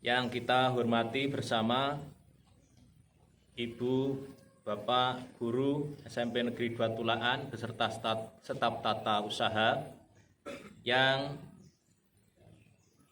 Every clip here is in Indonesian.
yang kita hormati bersama Ibu, Bapak, Guru SMP Negeri 2 Tulaan beserta staf tata usaha yang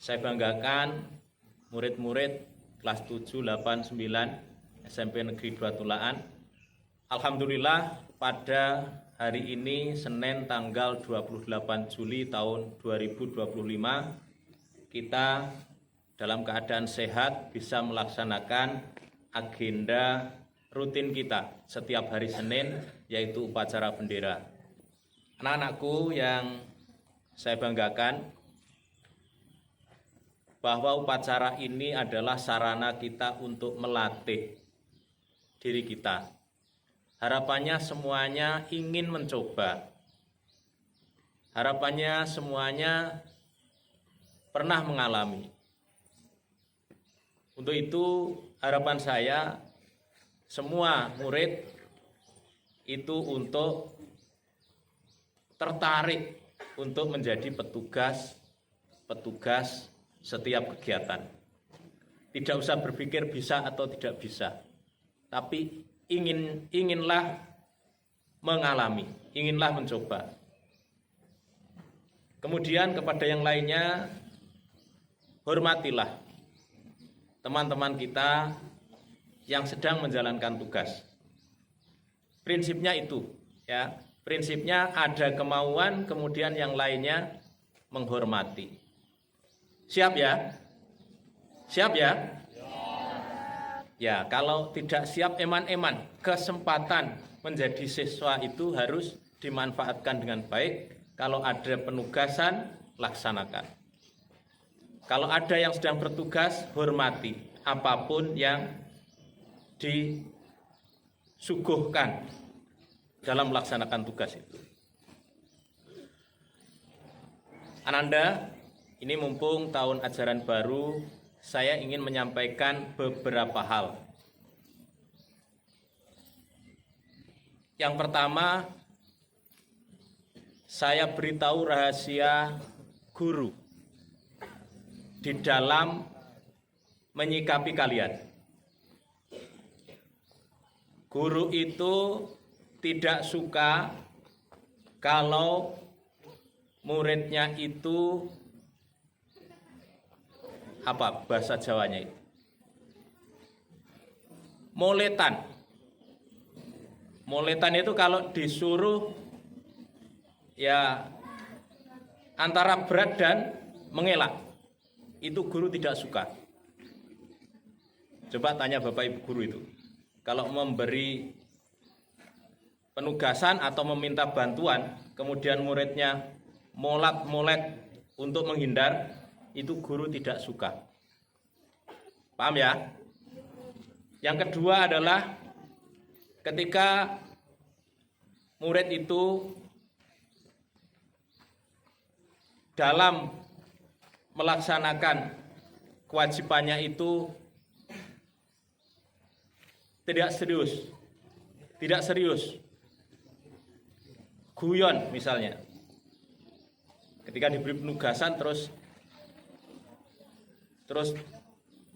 saya banggakan, murid-murid kelas 7, 8, 9 SMP Negeri 2 Tulaan. Alhamdulillah pada hari ini Senin tanggal 28 Juli tahun 2025 kita dalam keadaan sehat bisa melaksanakan agenda rutin kita setiap hari Senin, yaitu upacara bendera. Anak-anakku yang saya banggakan, bahwa upacara ini adalah sarana kita untuk melatih diri kita. Harapannya semuanya ingin mencoba. Harapannya semuanya pernah mengalami. Untuk itu harapan saya semua murid itu untuk tertarik untuk menjadi petugas setiap kegiatan. Tidak usah berpikir bisa atau tidak bisa, tapi inginlah mengalami, inginlah mencoba. Kemudian kepada yang lainnya, hormatilah teman-teman kita yang sedang menjalankan tugas. Prinsipnya itu, ya. Prinsipnya ada kemauan, kemudian yang lainnya menghormati. Siap ya? Siap ya? Ya, kalau tidak siap eman-eman, kesempatan menjadi siswa itu harus dimanfaatkan dengan baik. Kalau ada penugasan, laksanakan. Kalau ada yang sedang bertugas, hormati apapun yang disuguhkan dalam melaksanakan tugas itu. Ananda, ini mumpung tahun ajaran baru, saya ingin menyampaikan beberapa hal. Yang pertama, saya beritahu rahasia guru di dalam menyikapi kalian. Guru itu tidak suka kalau muridnya itu bahasa Jawanya itu moletan. Moletan itu kalau disuruh ya antara berat dan mengelak, itu guru tidak suka. Coba tanya Bapak Ibu guru itu, kalau memberi penugasan atau meminta bantuan, kemudian muridnya molet untuk menghindar, itu guru tidak suka. Paham ya? Yang kedua adalah ketika murid itu dalam melaksanakan kewajibannya itu tidak serius, guyon misalnya. Ketika diberi penugasan terus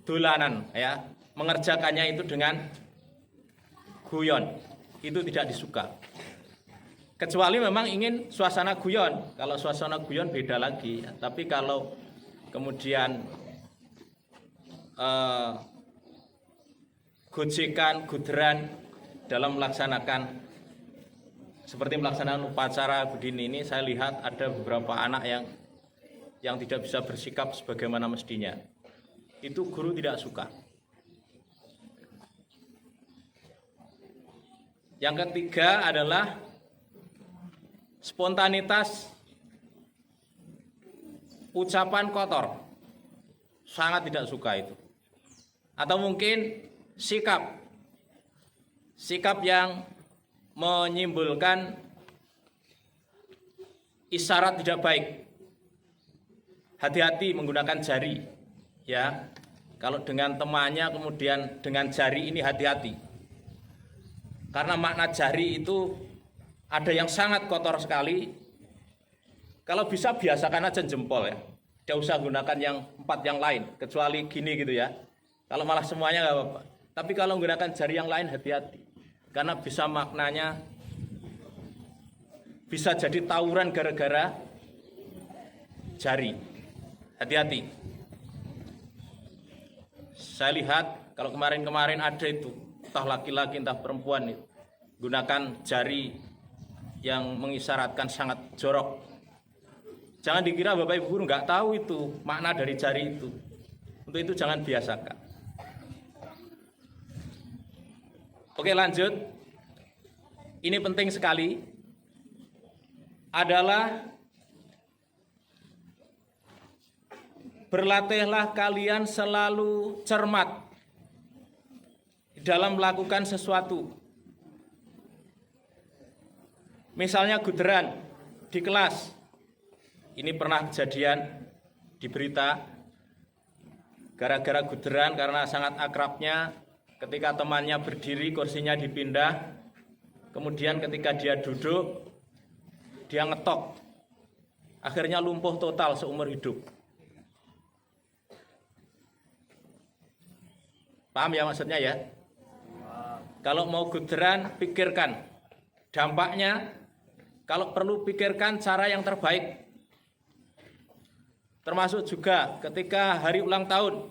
dolanan, ya, mengerjakannya itu dengan guyon, itu tidak disuka. Kecuali memang ingin suasana guyon. Kalau suasana guyon beda lagi. Tapi kalau kemudian gojekan, guderan dalam melaksanakan seperti melaksanakan upacara begini ini, saya lihat ada beberapa anak yang tidak bisa bersikap sebagaimana mestinya. Itu guru tidak suka. Yang ketiga adalah spontanitas ucapan kotor. Sangat tidak suka itu. Atau mungkin sikap yang menyimpulkan isyarat tidak baik. Hati-hati menggunakan jari, ya. Kalau dengan temannya kemudian dengan jari ini hati-hati. Karena makna jari itu ada yang sangat kotor sekali. Kalau bisa biasakan aja jempol, ya. Tidak usah gunakan yang 4 yang lain, kecuali gini gitu ya. Kalau malah semuanya nggak apa-apa. Tapi kalau menggunakan jari yang lain hati-hati. Karena bisa maknanya, bisa jadi tawuran gara-gara jari. Hati-hati. Saya lihat kalau kemarin-kemarin ada itu, entah laki-laki entah perempuan itu, gunakan jari yang mengisyaratkan sangat jorok. Jangan dikira Bapak Ibu guru nggak tahu itu makna dari jari itu. Untuk itu jangan biasakan. Oke, lanjut. Ini penting sekali. Adalah berlatihlah kalian selalu cermat dalam melakukan sesuatu. Misalnya guderan di kelas. Ini pernah kejadian di berita. Gara-gara guderan karena sangat akrabnya, ketika temannya berdiri kursinya dipindah. Kemudian ketika dia duduk, dia ngetok. Akhirnya lumpuh total seumur hidup. Paham ya maksudnya ya? Kalau mau guderan, pikirkan dampaknya. Kalau perlu pikirkan cara yang terbaik. Termasuk juga ketika hari ulang tahun.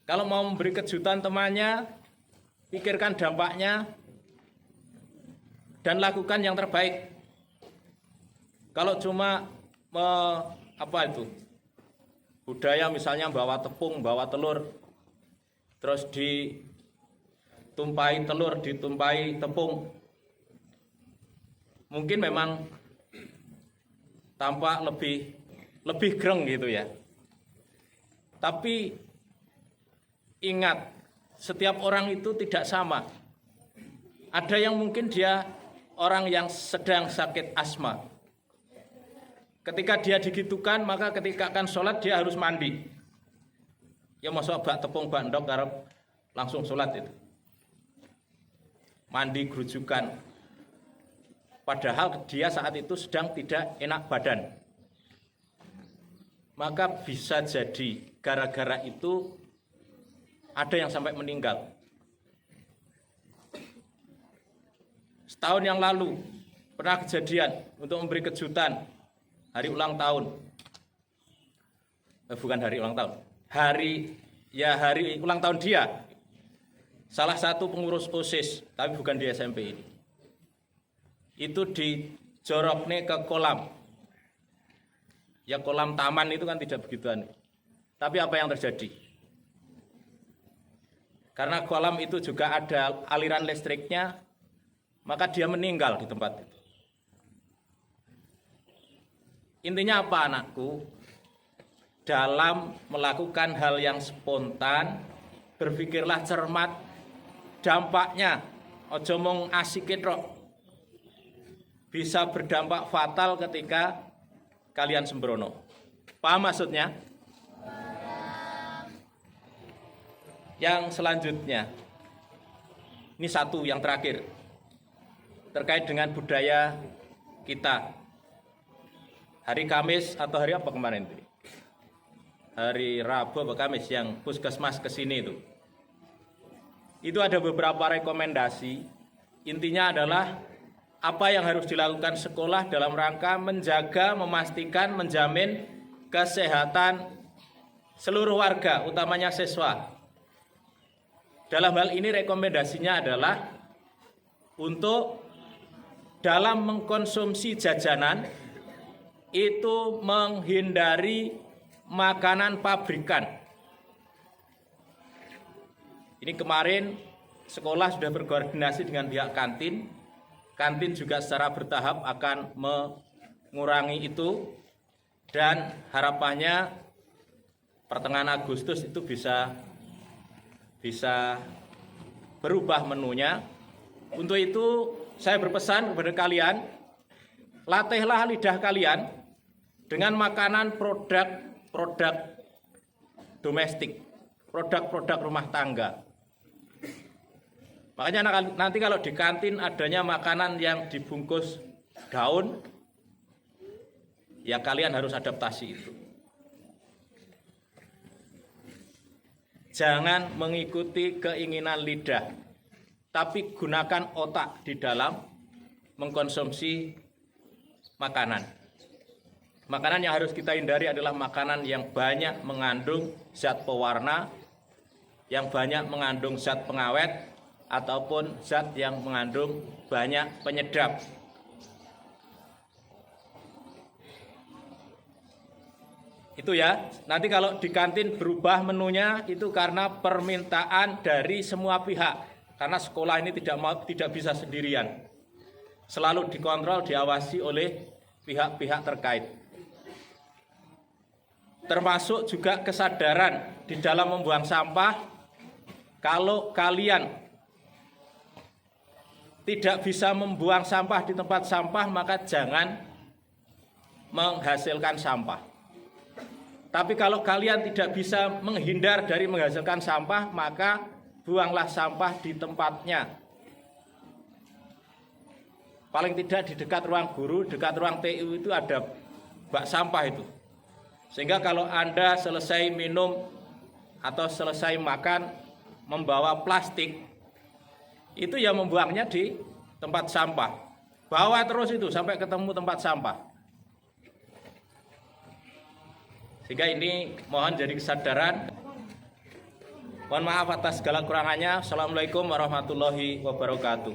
Kalau mau memberi kejutan temannya, pikirkan dampaknya dan lakukan yang terbaik. Kalau cuma budaya misalnya bawa tepung, bawa telur, terus ditumpahi telur, ditumpahi tepung, mungkin memang tampak lebih greng gitu ya. Tapi ingat, setiap orang itu tidak sama. Ada yang mungkin dia orang yang sedang sakit asma. Ketika dia digitukan, maka ketika akan sholat dia harus mandi. Ya masuk bak tepung bak ndok karep langsung sholat itu. Mandi gerujukan. Padahal dia saat itu sedang tidak enak badan. Maka bisa jadi gara-gara itu ada yang sampai meninggal. Setahun yang lalu pernah kejadian untuk memberi kejutan hari ulang tahun. Bukan hari ulang tahun. Hari ulang tahun dia. Salah satu pengurus OSIS, tapi bukan di SMP ini. Itu dijoroknya ke kolam. Ya kolam taman itu kan tidak begitu aneh. Tapi apa yang terjadi? Karena kolam itu juga ada aliran listriknya, maka dia meninggal di tempat itu. Intinya apa anakku? Dalam melakukan hal yang spontan, berpikirlah cermat dampaknya. Ojo mong asikin rok. Bisa berdampak fatal ketika kalian sembrono. Paham maksudnya? Yang selanjutnya, ini satu yang terakhir, terkait dengan budaya kita. Hari Kamis atau hari apa kemarin itu? Hari Rabu atau Kamis yang puskesmas kesini itu. Itu ada beberapa rekomendasi. Intinya adalah apa yang harus dilakukan sekolah dalam rangka menjaga, memastikan, menjamin kesehatan seluruh warga, utamanya siswa. Dalam hal ini rekomendasinya adalah untuk dalam mengkonsumsi jajanan itu menghindari makanan pabrikan. Ini kemarin sekolah sudah berkoordinasi dengan pihak kantin. Kantin juga secara bertahap akan mengurangi itu dan harapannya pertengahan Agustus itu bisa berubah menunya. Untuk itu saya berpesan kepada kalian, latihlah lidah kalian dengan makanan produk domestik, produk-produk rumah tangga. Makanya nanti kalau di kantin adanya makanan yang dibungkus daun, ya kalian harus adaptasi itu. Jangan mengikuti keinginan lidah, tapi gunakan otak di dalam mengkonsumsi makanan. Makanan yang harus kita hindari adalah makanan yang banyak mengandung zat pewarna, yang banyak mengandung zat pengawet, ataupun zat yang mengandung banyak penyedap. Itu ya, nanti kalau di kantin berubah menunya itu karena permintaan dari semua pihak. Karena sekolah ini tidak bisa sendirian. Selalu dikontrol, diawasi oleh pihak-pihak terkait. Termasuk juga kesadaran di dalam membuang sampah. Kalau kalian tidak bisa membuang sampah di tempat sampah, maka jangan menghasilkan sampah. Tapi kalau kalian tidak bisa menghindar dari menghasilkan sampah, maka buanglah sampah di tempatnya. Paling tidak di dekat ruang guru, dekat ruang TU itu ada bak sampah itu. Sehingga kalau Anda selesai minum atau selesai makan membawa plastik, itu ya membuangnya di tempat sampah. Bawa terus itu sampai ketemu tempat sampah. Sehingga ini mohon jadi kesadaran. Mohon maaf atas segala kurangannya. Assalamualaikum warahmatullahi wabarakatuh.